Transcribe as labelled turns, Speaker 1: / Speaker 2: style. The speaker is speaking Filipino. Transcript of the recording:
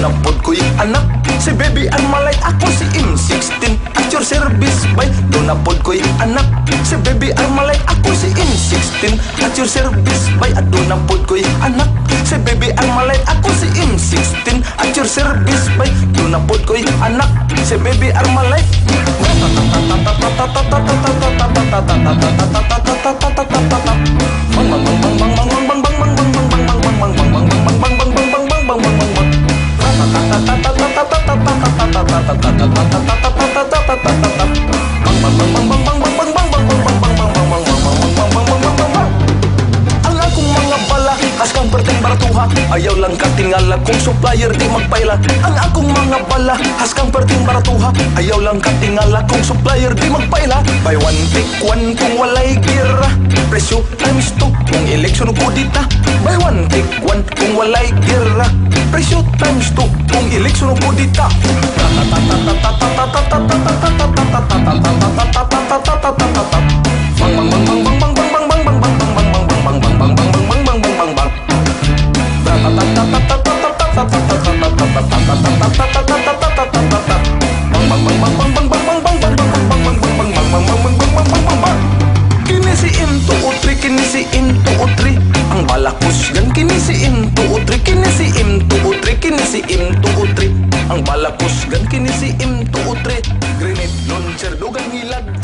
Speaker 1: na pod ko'y anak. Si baby ang malay, ako si M16 at your service bay. Do na pod ko'y anak. Si baby ang malay, ako si M16 at your service bay. At do na pod ko'y anak. Si baby ang malay, ako si M16 at your service bay. Do na pod ko'y anak. Si baby ang malay. Ang akong mga bala, haskang perteng baratuha. Ayaw lang katingala kung supplier di magpaila. Ang akong mga bala, haskang perteng baratuha. Ayaw lang katingala kung supplier di magpaila. Buy one take one kung walay gira. Presyo times 2 kung eleksyon ko dita. Buy one take one kung walay gira. Presyo times 2 kung eleksyon ko dita. Kinisi M203, kinisi M203 ang balakus gan. Kinisi M203, kinisi M203, kinisi M203 ang balakus gan. Kinisi M203 grenade launcher dugang hilag.